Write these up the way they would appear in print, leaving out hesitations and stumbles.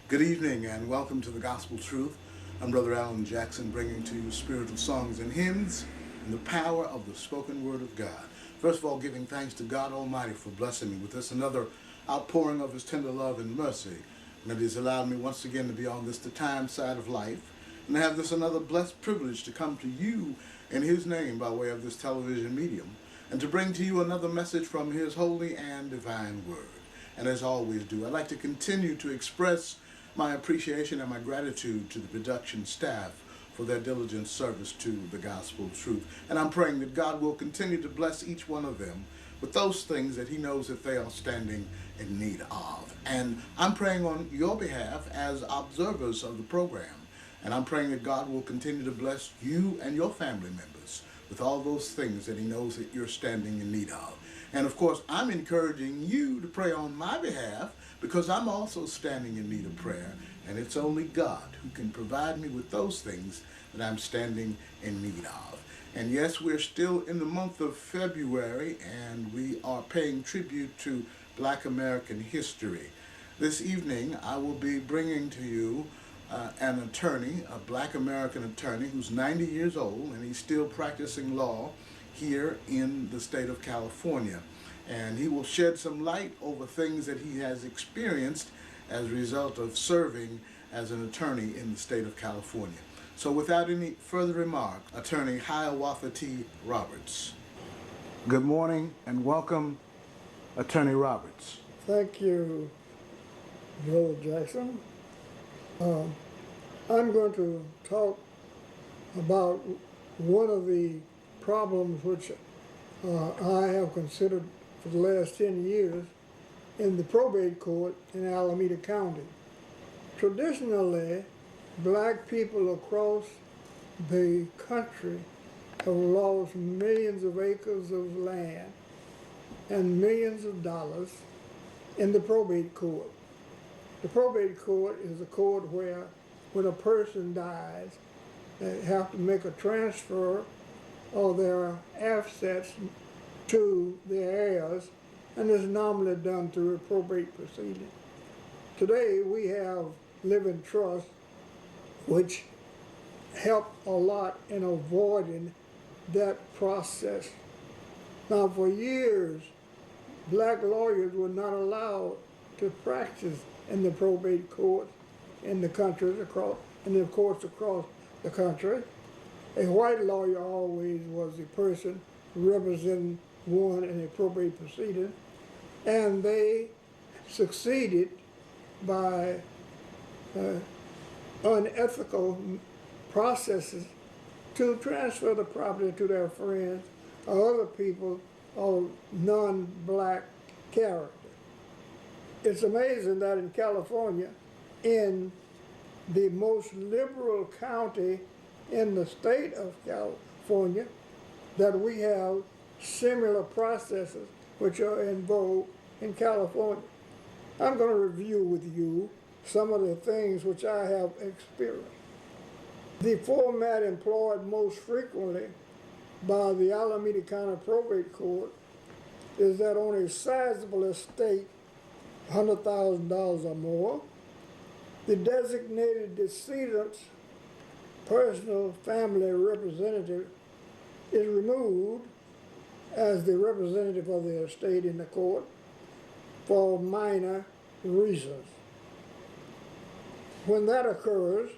Good evening and welcome to the Gospel Truth. I'm Brother Alan Jackson, bringing to you spiritual songs and hymns and the power of the spoken word of God. First of all, giving thanks to God Almighty for blessing me with this another outpouring of his tender love and mercy, and that he's allowed me once again to be on this the time side of life and to have this another blessed privilege to come to you in his name by way of this television medium and to bring to you another message from his holy and divine word. And as I always do, I'd like to continue to express my appreciation and my gratitude to the production staff for their diligent service to the gospel truth. And I'm praying that God will continue to bless each one of them with those things that he knows that they are standing in need of. And I'm praying on your behalf as observers of the program. And I'm praying that God will continue to bless you and your family members with all those things that he knows that you're standing in need of. And of course, I'm encouraging you to pray on my behalf because I'm also standing in need of prayer. And it's only God who can provide me with those things that I'm standing in need of. And yes, we're still in the month of February and we are paying tribute to Black American history. This evening, I will be bringing to you an attorney, a Black American attorney who's 90 years old and he's still practicing law here in the state of California. And he will shed some light over things that he has experienced as a result of serving as an attorney in the state of California. So without any further remark, Attorney Hiawatha T Roberts. Good morning and welcome, Attorney Roberts. Thank you, Brother Jackson. I'm going to talk about one of the problems which I have considered for the last 10 years in the probate court in Alameda County. Traditionally, black people across the country have lost millions of acres of land and millions of dollars in the probate court. The probate court is a court where when a person dies, they have to make a transfer of their assets to their heirs, and it's normally done through a probate proceeding. Today we have living trusts which help a lot in avoiding that process. Now for years, black lawyers were not allowed to practice in the probate courts in the countries across, and the courts across the country. A white lawyer always was the person representing one in a probate proceeding, and they succeeded by unethical processes to transfer the property to their friends or other people of non-black character. It's amazing that in California, in the most liberal county in the state of California, that we have similar processes which are in vogue in California. I'm going to review with you some of the things which I have experienced. The format employed most frequently by the Alameda County Probate Court is that on a sizable estate, $100,000 or more, the designated decedent's personal family representative is removed as the representative of the estate in the court for minor reasons. When that occurs,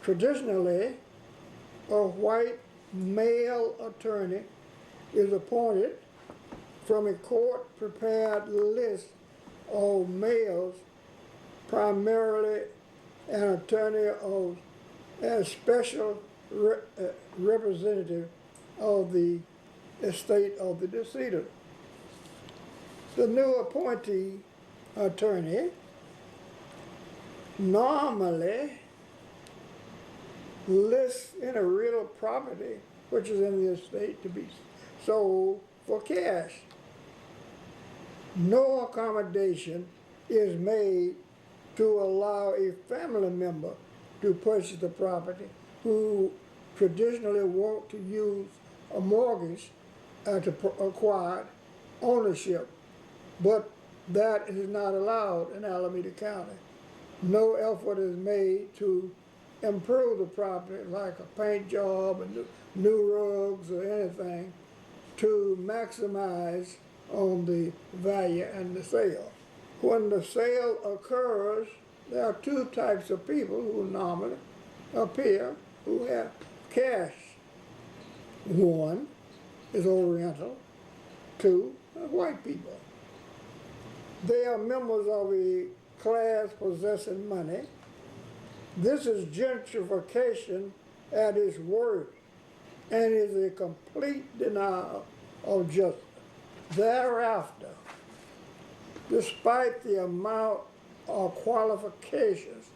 traditionally, a white male attorney is appointed from a court-prepared list of males, primarily an attorney of a special representative of the estate of the decedent. The new appointee attorney normally lists any real property which is in the estate to be sold for cash. No accommodation is made to allow a family member to purchase the property who traditionally want to use a mortgage to acquire ownership, but that is not allowed in Alameda County. No effort is made to improve the property, like a paint job and new rugs or anything, to maximize on the value and the sale. When the sale occurs, there are two types of people who normally appear who have cash. One is Oriental, two are white people. They are members of a class possessing money. This is gentrification at its worst and is a complete denial of justice. Thereafter, despite the amount of qualifications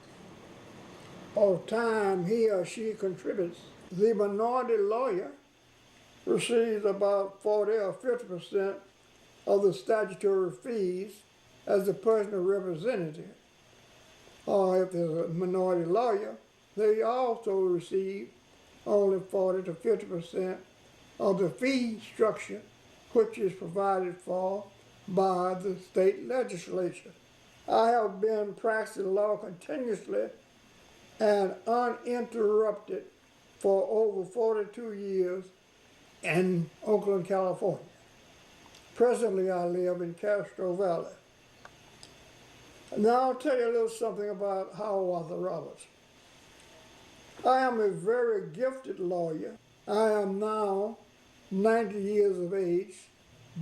of time he or she contributes, the minority lawyer receives about 40 or 50% of the statutory fees as the personal representative. Or if there's a minority lawyer, they also receive only 40 to 50% of the fee structure which is provided for by the state legislature. I have been practicing law continuously and uninterrupted for over 42 years in Oakland, California. Presently, I live in Castro Valley. Now I'll tell you a little something about Hiawatha Roberts. I am a very gifted lawyer. I am now 90 years of age.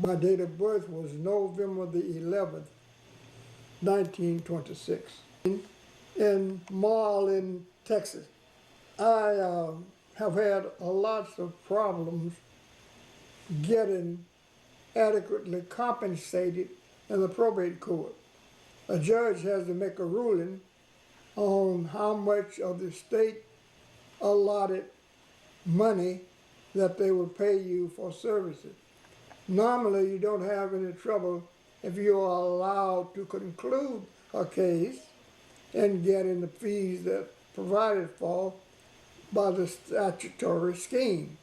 My date of birth was November the 11th, 1926, in Marlin, Texas. I have had lots of problems getting adequately compensated in the probate court. A judge has to make a ruling on how much of the state allotted money that they would pay you for services. Normally, you don't have any trouble if you are allowed to conclude a case and getting the fees that provided for by the statutory scheme.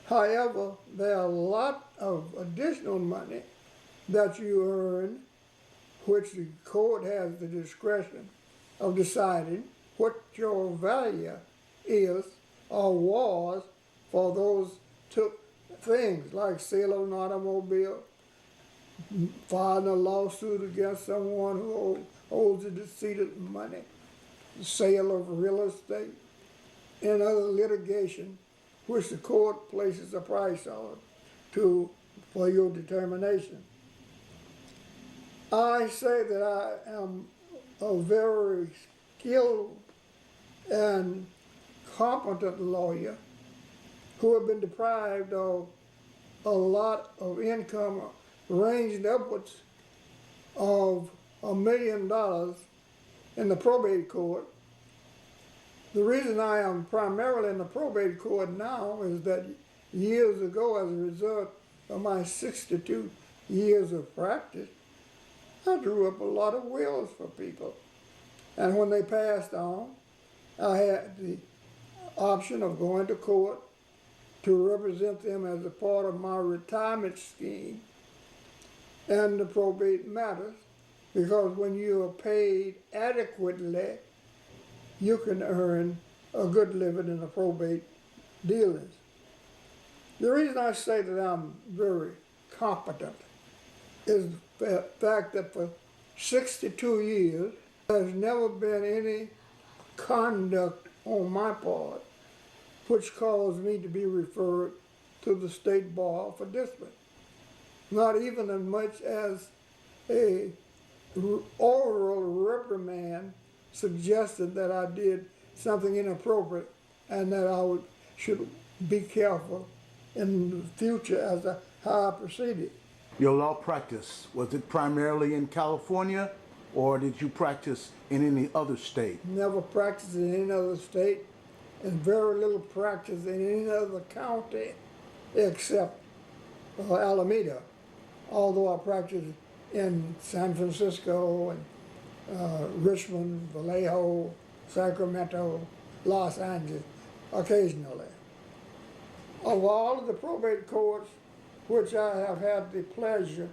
However, there are a lot of additional money that you earn, which the court has the discretion of deciding what your value is or was for those two things, like sale of an automobile, filing a lawsuit against someone who owes the decedent money, sale of real estate, and other litigation which the court places a price on for your determination. I say that I am a very skilled and competent lawyer who have been deprived of a lot of income ranging upwards of $1 million in the probate court. The reason I am primarily in the probate court now is that years ago, as a result of my 62 years of practice, I drew up a lot of wills for people. And when they passed on, I had the option of going to court to represent them as a part of my retirement scheme and the probate matters, because when you are paid adequately, you can earn a good living in the probate dealings. The reason I say that I'm very competent is the fact that for 62 years, there's never been any conduct on my part which caused me to be referred to the state bar for discipline. Not even as much as a oral reprimand suggested that I did something inappropriate and that should be careful in the future as to how I proceeded. Your law practice, was it primarily in California, or did you practice in any other state? Never practiced in any other state. and very little practice in any other county except Alameda. Although I practiced in San Francisco and Richmond, Vallejo, Sacramento, Los Angeles, occasionally. Of all of the probate courts which I have had the pleasure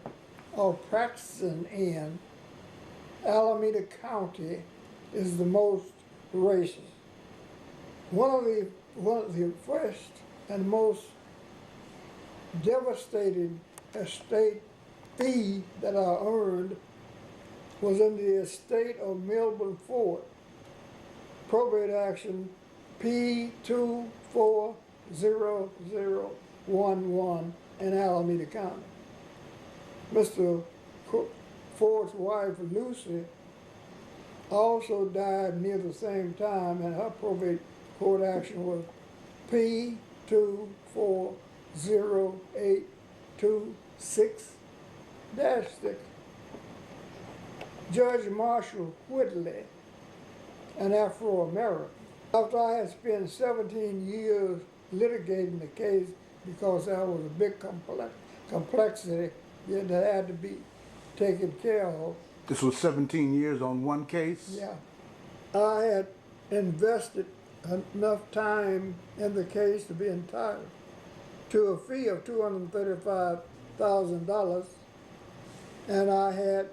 of practicing in, Alameda County is the most racist. One of the first and most devastating estate fee that I earned was in the estate of Melbourne Ford, probate action P240011 in Alameda County. Mr. Ford's wife, Lucy, also died near the same time, and her probate court action was P240826-6. Judge Marshall Whitley, an Afro-American. After I had spent 17 years litigating the case because there was a big complexity that had to be taken care of. This was 17 years on one case? Yeah. I had invested enough time in the case to be entitled to a fee of $235,000, and I had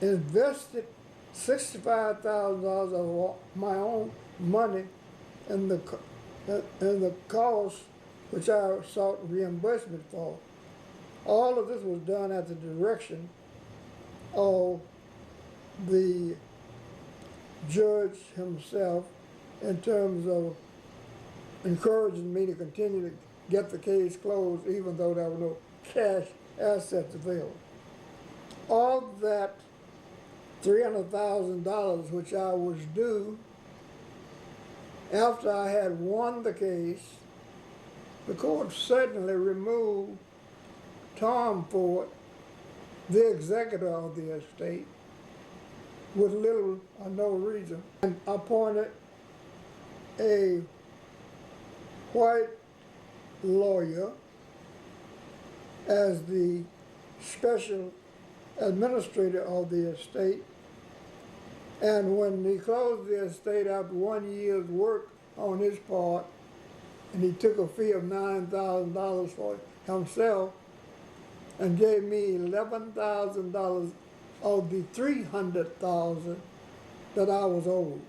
invested $65,000 of my own money in the cost which I sought reimbursement for. All of this was done at the direction of the judge himself in terms of encouraging me to continue to get the case closed even though there were no cash assets available. Of that $300,000 which I was due, after I had won the case, the court suddenly removed Tom Ford, the executor of the estate, with little or no reason, and appointed a white lawyer as the special administrator of the estate. And when he closed the estate after 1 year's work on his part, and he took a fee of $9,000 for himself and gave me $11,000 of the $300,000 that I was owed.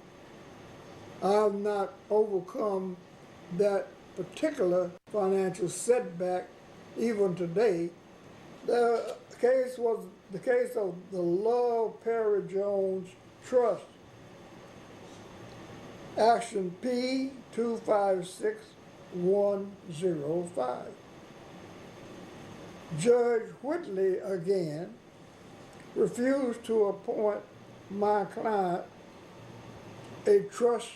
I have not overcome that particular financial setback even today. The case was the case of the Love Perry Jones Trust, action P256105. Judge Whitley again refused to appoint my client a trust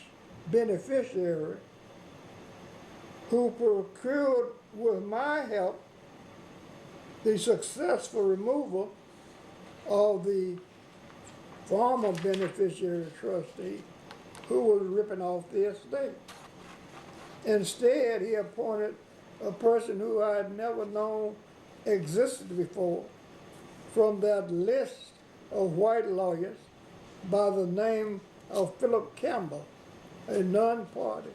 beneficiary who procured with my help the successful removal of the former beneficiary trustee who was ripping off the estate. Instead, he appointed a person who I had never known existed before from that list of white lawyers by the name of Philip Campbell, a non-party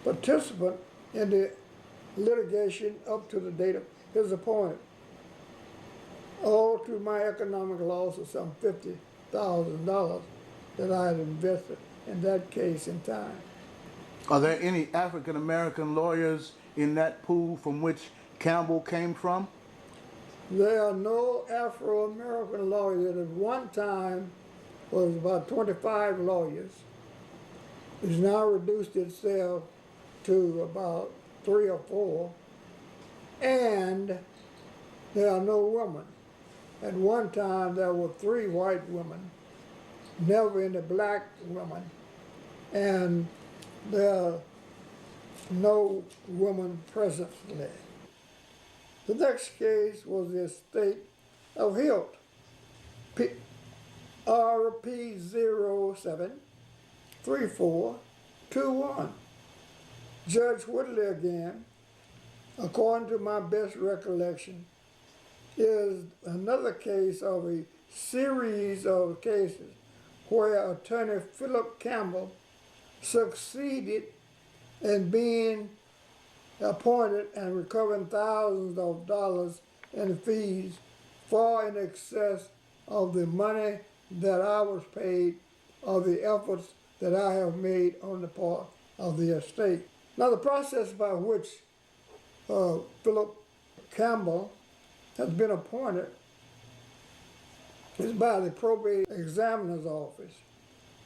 participant in the litigation up to the date of his appointment, all to my economic loss of some $50,000 that I had invested in that case in time. Are there any African American lawyers in that pool from which Campbell came from? There are no Afro-American lawyers. At one time was about 25 lawyers. It's now reduced itself to about 3 or 4. And there are no women. At one time there were 3 white women, never any black women, and there are no women presently. The next case was the estate of Hilt, RP0734 2-1. Judge Whitley again, according to my best recollection, is another case of a series of cases where attorney Philip Campbell succeeded in being appointed and recovering thousands of dollars in fees far in excess of the money that I was paid or the efforts that I have made on the part of the estate. Now, the process by which Philip Campbell has been appointed is by the probate examiner's office.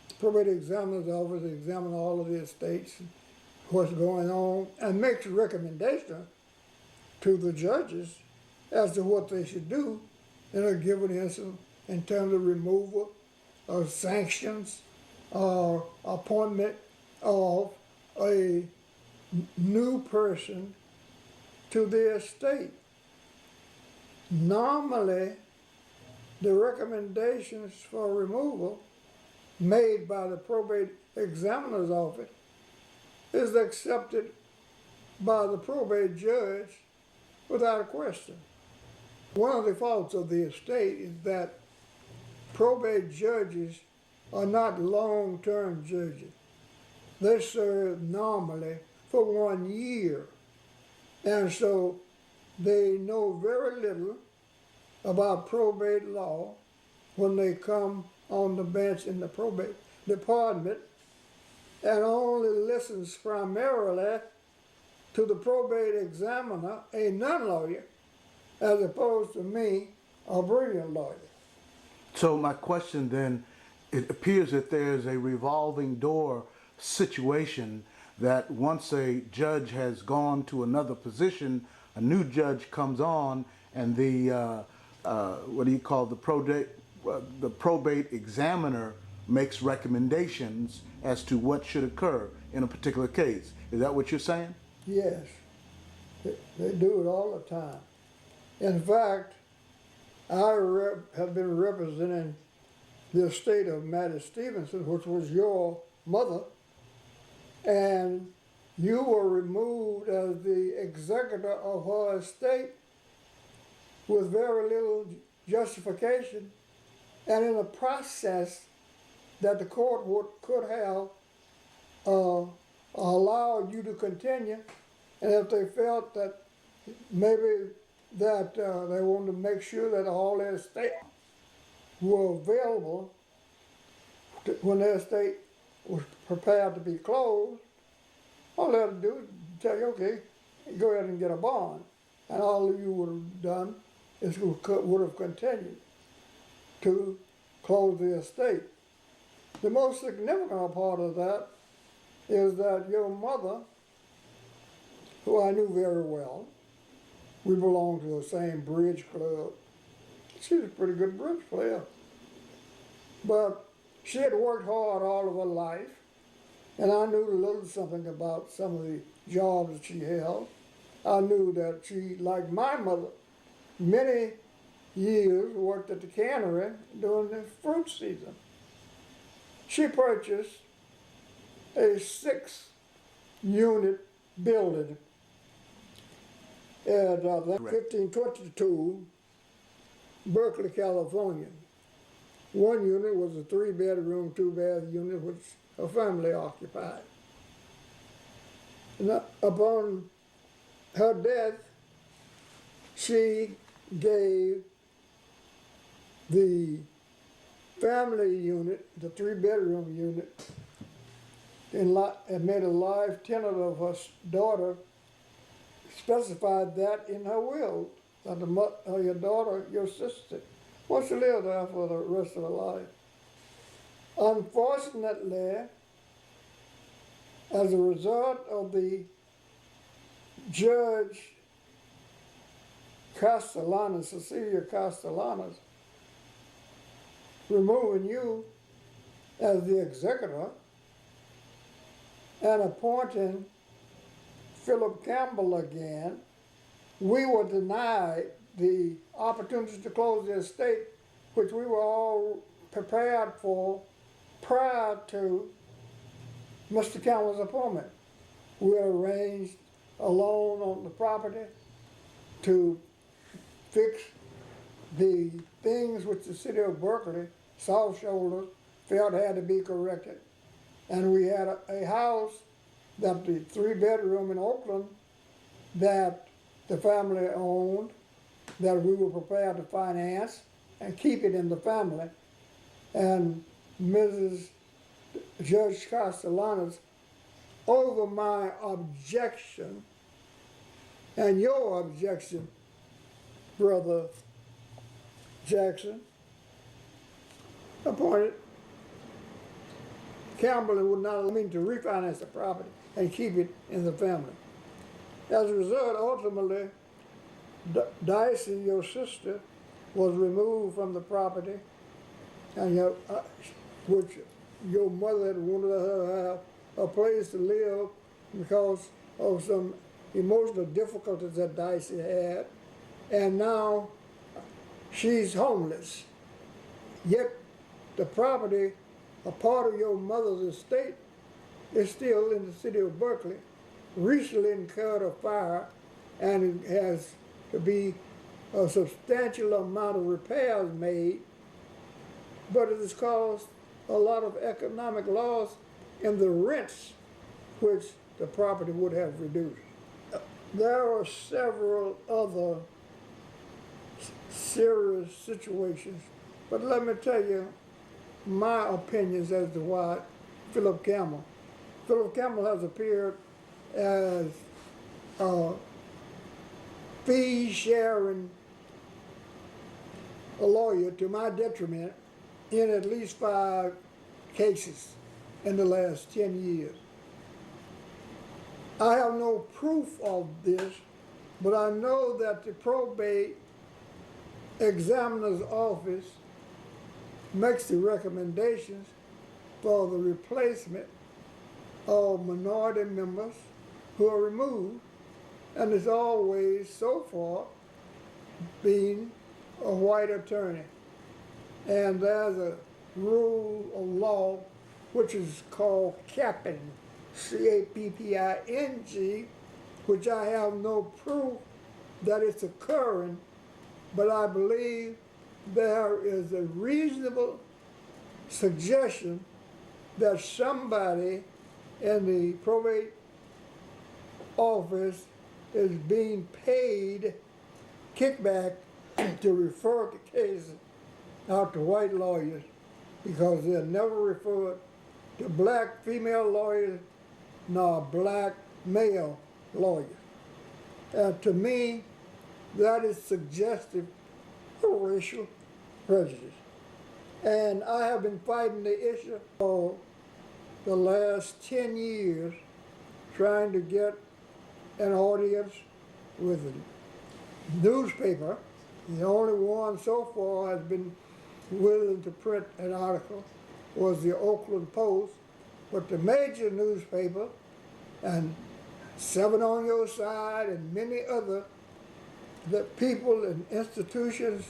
The probate examiner's office examines all of the estates, what's going on, and makes a recommendation to the judges as to what they should do in a given instance in terms of removal of sanctions or appointment of a new person to the estate. Normally, the recommendations for removal made by the probate examiner's office is accepted by the probate judge without a question. One of the faults of the estate is that probate judges are not long-term judges. They serve normally for 1 year, and so they know very little about probate law when they come on the bench in the probate department, and only listens primarily to the probate examiner, a non-lawyer, as opposed to me, a brilliant lawyer. So my question then, it appears that there's a revolving door situation that once a judge has gone to another position, a new judge comes on, and the the probate examiner makes recommendations as to what should occur in a particular case. Is that what you're saying? Yes, they do it all the time. In fact, I have been representing the estate of Mattie Stevenson, which was your mother, and you were removed as the executor of her estate with very little justification, and in a process that the court could have allowed you to continue, and if they felt that maybe that they wanted to make sure that all their estate were available when their estate was prepared to be closed, all they had to do is tell you, okay, go ahead and get a bond. And all you would have done is would have continued to close the estate. The most significant part of that is that your mother, who I knew very well, we belonged to the same bridge club. She was a pretty good bridge player. But she had worked hard all of her life, and I knew a little something about some of the jobs that she held. I knew that she, like my mother, many years worked at the cannery during the fruit season. She purchased a 6-unit building at 1522 Berkeley, California. One unit was a 3-bedroom, 2-bath unit which a family occupied. And upon her death, she gave the family unit, the 3-bedroom unit, and made a life tenant of her daughter, specified that in her will, that your daughter, your sister, wants to live there for the rest of her life. Unfortunately, as a result of the Judge Castellanos, Cecilia Castellanos, removing you as the executor and appointing Philip Campbell again, we were denied the opportunity to close the estate, which we were all prepared for prior to Mr. Campbell's appointment. We arranged a loan on the property to fix the things which the city of Berkeley, soft shoulders, felt had to be corrected. And we had a house, that the 3-bedroom in Oakland, that the family owned, that we were prepared to finance and keep it in the family. And Mrs. Judge Castellanos, over my objection and your objection, Brother Jackson, appointed Campbell and would not allow me to refinance the property and keep it in the family. As a result, ultimately, Dicey, your sister, was removed from the property, and which your mother had wanted her to have a place to live because of some emotional difficulties that Dicey had, and now she's homeless. Yet the property, a part of your mother's estate, is still in the city of Berkeley. Recently incurred a fire, and it has to be a substantial amount of repairs made, but it has caused a lot of economic loss in the rents which the property would have reduced. There are several other serious situations, but let me tell you my opinions as to why Philip Campbell. Philip Campbell has appeared as a fee-sharing lawyer to my detriment in at least 5 cases in the last 10 years. I have no proof of this, but I know that the probate examiner's office makes the recommendations for the replacement of minority members who are removed, and it's always, so far, been a white attorney. And there's a rule of law which is called capping, C-A-P-P-I-N-G, which I have no proof that it's occurring, but I believe there is a reasonable suggestion that somebody in the probate office is being paid kickback to refer the cases out to white lawyers, because they're never referred to black female lawyers nor black male lawyers. To me, that is suggestive of racial prejudice. And I have been fighting the issue for the last 10 years, trying to get an audience with a newspaper. The only one so far has been willing to print an article was the Oakland Post, but the major newspaper and 7 on Your Side and many other the people and institutions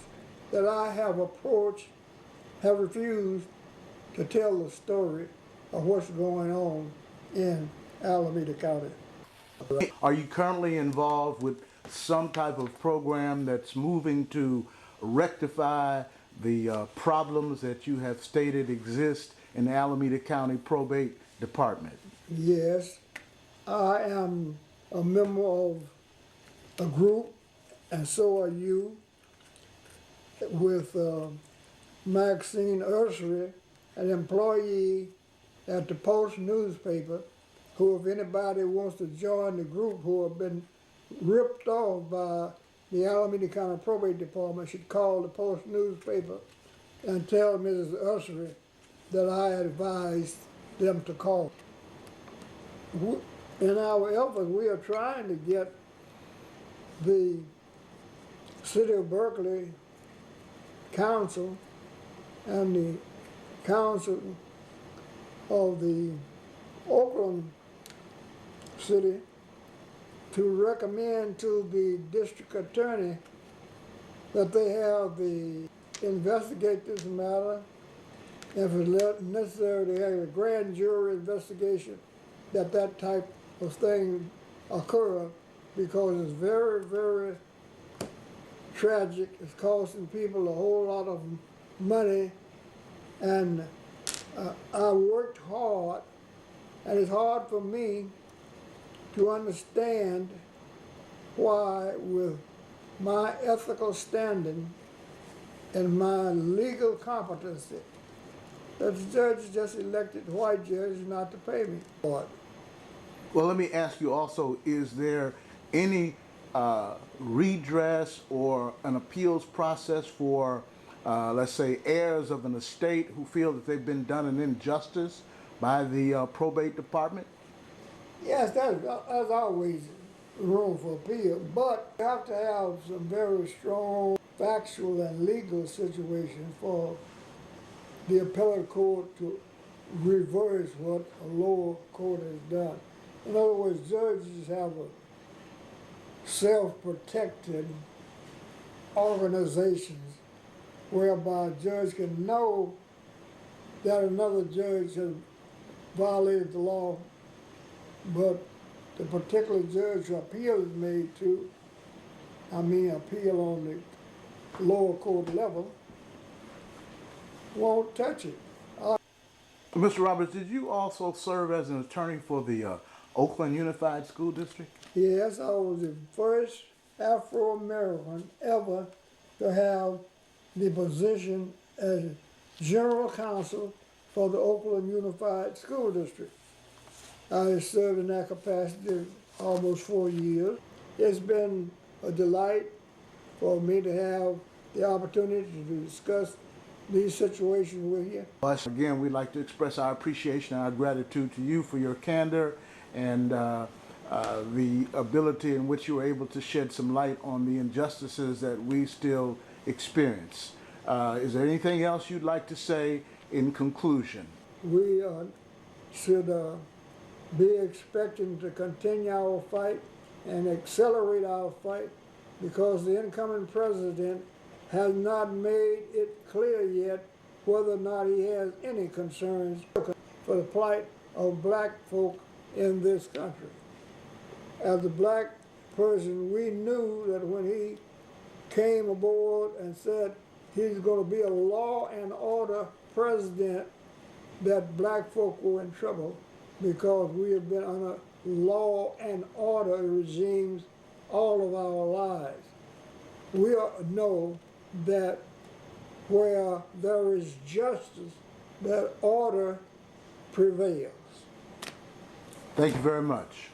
that I have approached have refused to tell the story of what's going on in Alameda County. Are you currently involved with some type of program that's moving to rectify the problems that you have stated exist in the Alameda County Probate Department? Yes, I am a member of a group, and so are you, with Maxine Ursery, an employee at the Post newspaper, who, if anybody wants to join the group, who have been ripped off by the Alameda County Probate Department, should call the Post newspaper and tell Mrs. Ursery that I advised them to call. In our efforts, we are trying to get the City of Berkeley Council and the Council of the Oakland City to recommend to the district attorney that they have the investigate this matter, if it's necessary to have a grand jury investigation that that type of thing occur, because it's very, very tragic. It's costing people a whole lot of money, and I worked hard, and it's hard for me to understand why, with my ethical standing and my legal competency, that the judge just elected the white judge not to pay me for it. Well, let me ask you also, is there any redress or an appeals process for, let's say, heirs of an estate who feel that they've been done an injustice by the probate department? Yes, there's always room for appeal, but you have to have some very strong factual and legal situations for the appellate court to reverse what a lower court has done. In other words, judges have a self-protected organizations whereby a judge can know that another judge has violated the law, but the particular judge who appeal is made to, appeal on the lower court level, won't touch it. Mr. Roberts, did you also serve as an attorney for the Oakland Unified School District? Yes, I was the first Afro-American ever to have the position as general counsel for the Oakland Unified School District. I served in that capacity almost 4 years. It's been a delight for me to have the opportunity to discuss these situations with you. Again, we'd like to express our appreciation and our gratitude to you for your candor and the ability in which you were able to shed some light on the injustices that we still experience. Is there anything else you'd like to say in conclusion? We should be expecting to continue our fight and accelerate our fight, because the incoming president has not made it clear yet whether or not he has any concerns for the plight of black folk in this country. As a black person, we knew that when he came aboard and said he's going to be a law and order president, that black folk were in trouble, because we have been under law and order regimes all of our lives. We know that where there is justice, that order prevails. Thank you very much.